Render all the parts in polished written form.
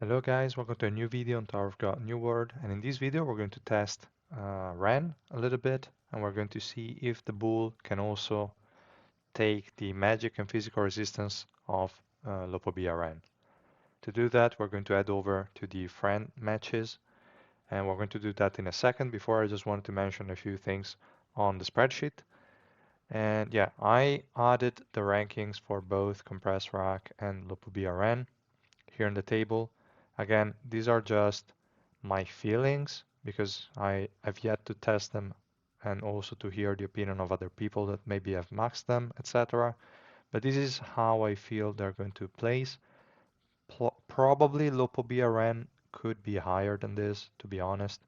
Hello guys, welcome to a new video on Tower of God New World, and in this video we're going to test Ren a little bit, and we're going to see if the bull can also take the magic and physical resistance of Lo Po Bia Ren. To do that we're going to head over to the friend matches, and we're going to do that in a second. Before, I just wanted to mention a few things on the spreadsheet. And yeah, I added the rankings for both Compressed Rock and Lo Po Bia Ren here in the table. Again, these are just my feelings because I've yet to test them and also to hear the opinion of other people that maybe have maxed them, etc. But this is how I feel they're going to place. Probably Lo Po Bia Ren could be higher than this, to be honest.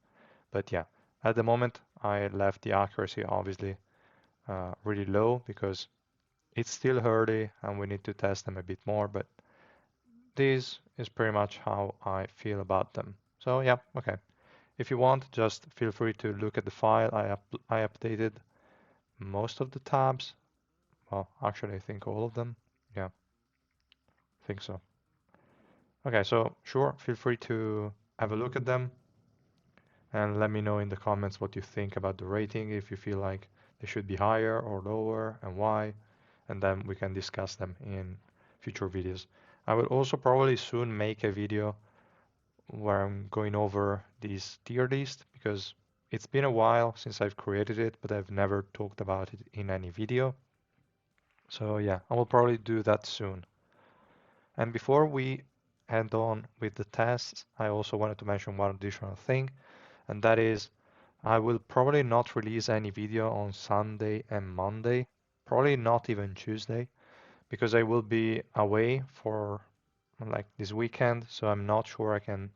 But yeah, at the moment I left the accuracy obviously really low because it's still early and we need to test them a bit more. But this is pretty much how I feel about them. So yeah, okay. If you want, just feel free to look at the file. I updated most of the tabs. Well, actually, I think all of them. Yeah, I think so. Okay, so sure, feel free to have a look at them and let me know in the comments what you think about the rating, if you feel like they should be higher or lower and why, and then we can discuss them in future videos. I will also probably soon make a video where I'm going over these tier list because it's been a while since I've created it, but I've never talked about it in any video. So yeah, I will probably do that soon. And before we head on with the tests, I also wanted to mention one additional thing, and that is I will probably not release any video on Sunday and Monday, probably not even Tuesday, because I will be away for like this weekend, so I'm not sure I can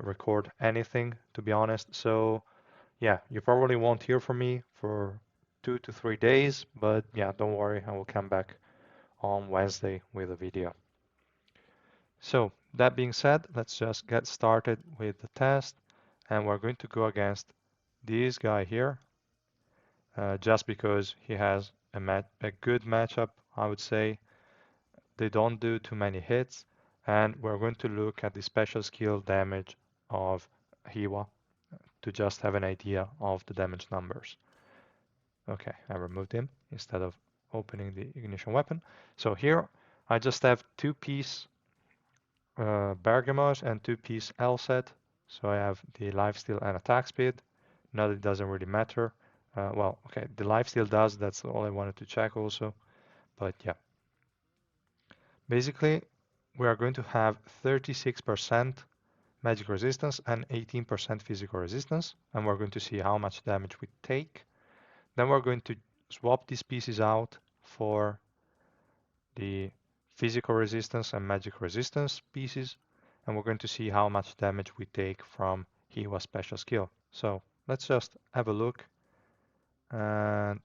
record anything, to be honest. So yeah, you probably won't hear from me for 2 to 3 days, but yeah, don't worry, I will come back on Wednesday with a video. So that being said, let's just get started with the test, and we're going to go against this guy here, just because he has a good matchup, I would say. They don't do too many hits, and we're going to look at the special skill damage of Hiwa to just have an idea of the damage numbers. Okay, I removed him instead of opening the ignition weapon. So here I just have 2-piece Bergamos and 2-piece L-set. So I have the lifesteal and attack speed. Now it doesn't really matter. Well, okay, the lifesteal does. That's all I wanted to check also. But yeah, basically we are going to have 36% magic resistance and 18% physical resistance, and we're going to see how much damage we take. Then we're going to swap these pieces out for the physical resistance and magic resistance pieces, and we're going to see how much damage we take from Hiwa's special skill. So let's just have a look, and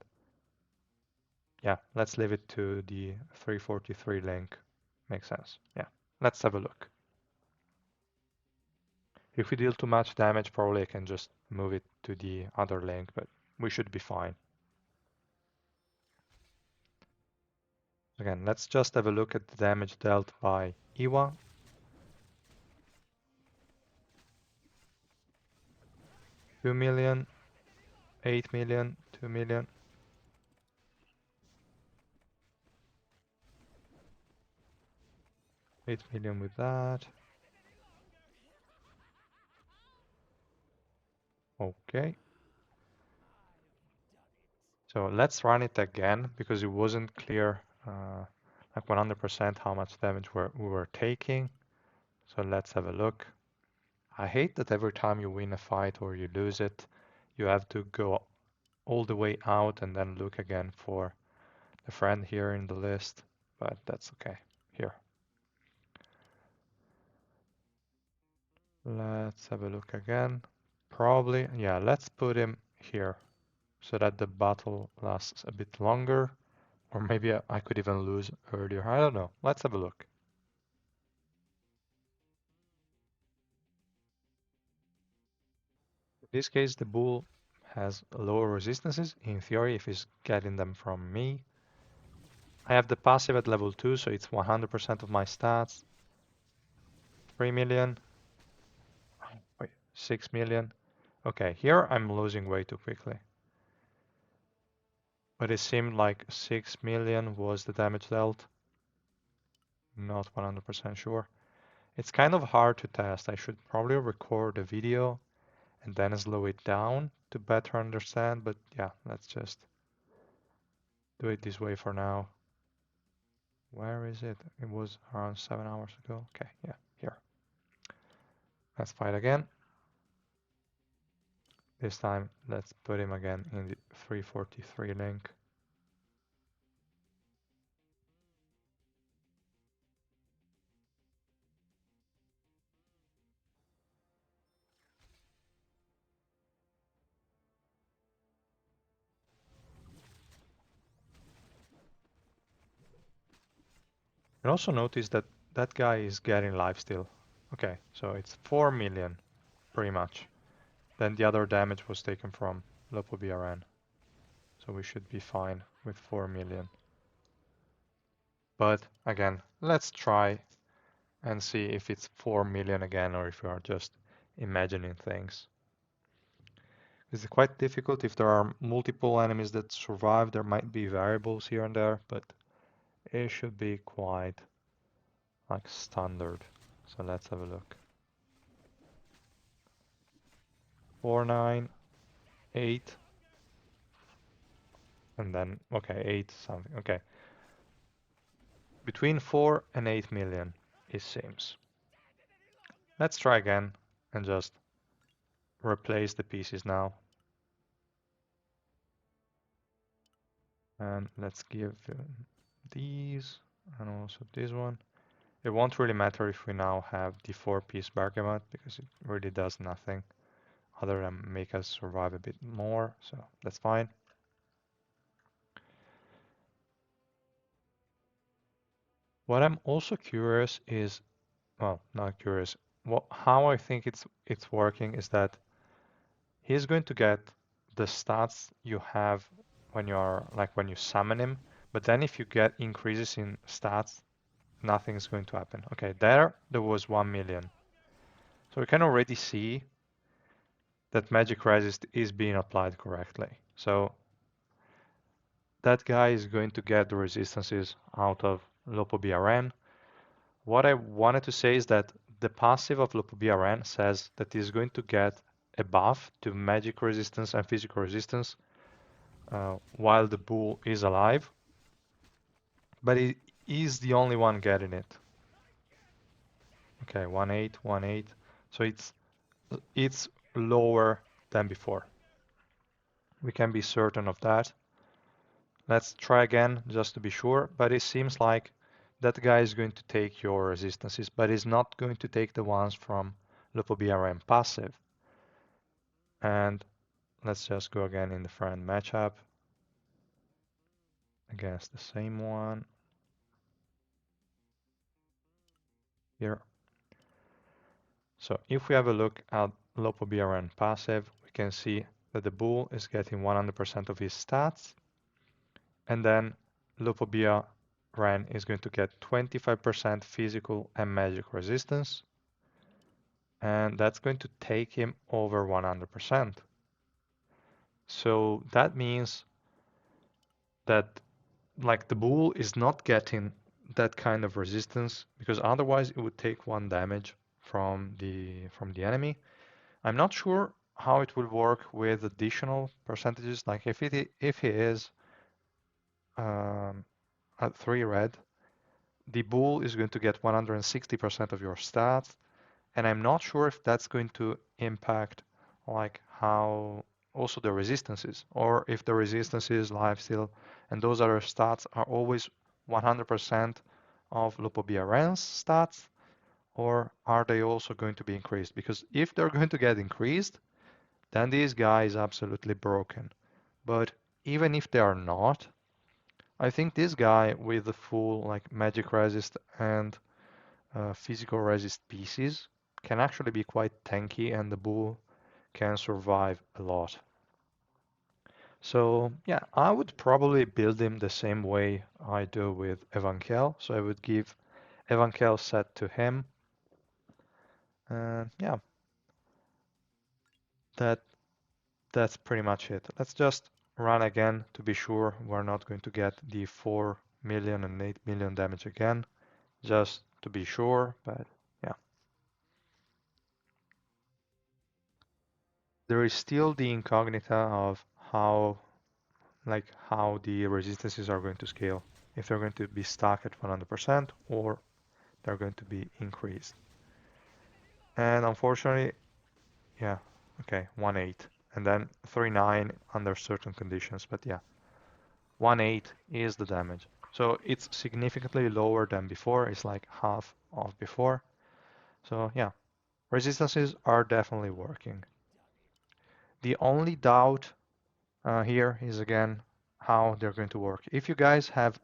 yeah, let's leave it to the 343 link. Makes sense. Yeah, let's have a look. If we deal too much damage, probably I can just move it to the other link, but we should be fine. Again, let's just have a look at the damage dealt by Iwa. 2 million, 8 million, 2 million. 8 million with that. Okay. So let's run it again because it wasn't clear like 100% how much damage we were taking. So let's have a look. I hate that every time you win a fight or you lose it, you have to go all the way out and then look again for the friend here in the list, but that's okay. Here. Let's have a look again. Probably, yeah, let's put him here so that the battle lasts a bit longer. Or maybe I could even lose earlier. I don't know. Let's have a look. In this case, the bull has lower resistances. In theory, if he's getting them from me. I have the passive at level 2, so it's 100% of my stats. 3 million. Wait, 6 million. Okay, here I'm losing way too quickly. But it seemed like 6 million was the damage dealt. Not 100% sure. It's kind of hard to test. I should probably record a video and then slow it down to better understand. But yeah, let's just do it this way for now. Where is it? It was around 7 hours ago. Okay, yeah, here. Let's fight again. This time, let's put him again in the 343 link. And also notice that that guy is getting life steal. Okay, so it's 4 million, pretty much. Then the other damage was taken from Lo Po Bia Ren. So we should be fine with 4 million. But again, let's try and see if it's 4 million again or if we are just imagining things. It's quite difficult if there are multiple enemies that survive. There might be variables here and there, but it should be quite like standard. So let's have a look. 4, 9, 8, and then, okay, 8 something. Okay. Between 4 and 8 million, it seems. Let's try again and just replace the pieces now. And let's give these and also this one. It won't really matter if we now have the 4-piece bergamot because it really does nothing other than make us survive a bit more, so that's fine. What I'm also curious is, well, not curious, how I think it's working is that he's going to get the stats you have when when you summon him, but then if you get increases in stats, nothing's going to happen. Okay, there was 1 million. So we can already see that magic resist is being applied correctly. So that guy is going to get the resistances out of Lo Po Bia Ren. What I wanted to say is that the passive of Lo Po Bia Ren says that he's going to get a buff to magic resistance and physical resistance while the bull is alive, but he is the only one getting it. Okay, 1-8, 1-8. So it's lower than before. We can be certain of that. Let's try again just to be sure, but it seems like that guy is going to take your resistances, but he's not going to take the ones from Lo Po Bia Ren passive. And let's just go again in the friend matchup against the same one here. So if we have a look at Lo Po Bia Ren passive, we can see that the bull is getting 100% of his stats, and then Lo Po Bia Ren is going to get 25% physical and magic resistance, and that's going to take him over 100%. So that means that like the bull is not getting that kind of resistance because otherwise it would take 1 damage from the enemy. I'm not sure how it will work with additional percentages. Like if he is at 3 red, the bull is going to get 160% of your stats, and I'm not sure if that's going to impact like how also the resistances, or if the resistances, lifesteal, and those other stats are always 100% of Lo Po Bia Ren's stats, or are they also going to be increased? Because if they're going to get increased, then this guy is absolutely broken. But even if they are not, I think this guy with the full like magic resist and physical resist pieces can actually be quite tanky, and the bull can survive a lot. So yeah, I would probably build him the same way I do with Evankel. So I would give Evankel set to him, And yeah, that that's pretty much it. Let's just run again to be sure we're not going to get the 4 million and 8 million damage again, just to be sure, but yeah. There is still the incognita of how the resistances are going to scale. If they're going to be stuck at 100% or they're going to be increased. And unfortunately, yeah, okay, 1.8 and then 3.9 under certain conditions, but yeah, 1.8 is the damage. So it's significantly lower than before. It's like half of before. So yeah, resistances are definitely working. The only doubt here is again how they're going to work. If you guys have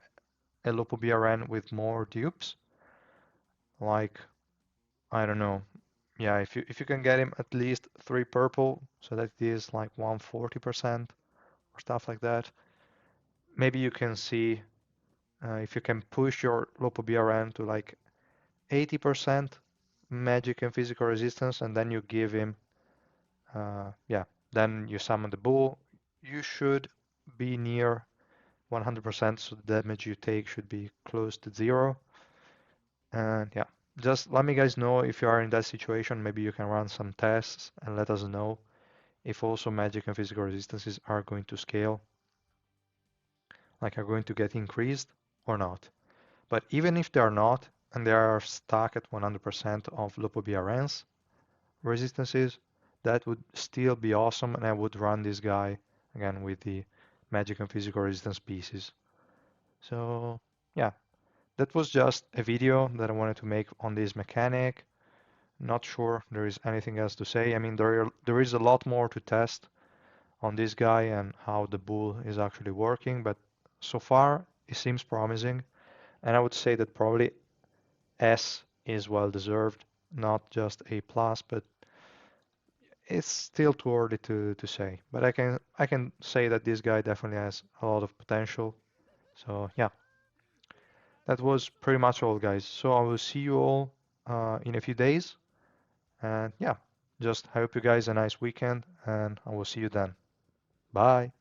a Lo Po Bia Ren with more dupes, like I don't know, yeah, if you can get him at least 3 purple, so that it is like 140% or stuff like that, maybe you can see if you can push your Lo Po Bia Ren to like 80% magic and physical resistance, and then you give him, yeah, then you summon the bull. You should be near 100%, so the damage you take should be close to zero. And yeah, just let me guys know if you are in that situation. Maybe you can run some tests and let us know if also magic and physical resistances are going to scale, like are going to get increased or not. But even if they are not, and they are stuck at 100% of Lo Po Bia Ren's resistances, that would still be awesome, and I would run this guy again with the magic and physical resistance pieces. So yeah, that was just a video that I wanted to make on this mechanic. Not sure there is anything else to say. I mean, there is a lot more to test on this guy and how the bull is actually working, but so far it seems promising, and I would say that probably S is well deserved, not just A plus, but it's still too early to say. But I can say that this guy definitely has a lot of potential. So yeah, that was pretty much all, guys. So I will see you all in a few days, and yeah, just hope you guys a nice weekend, and I will see you then. Bye.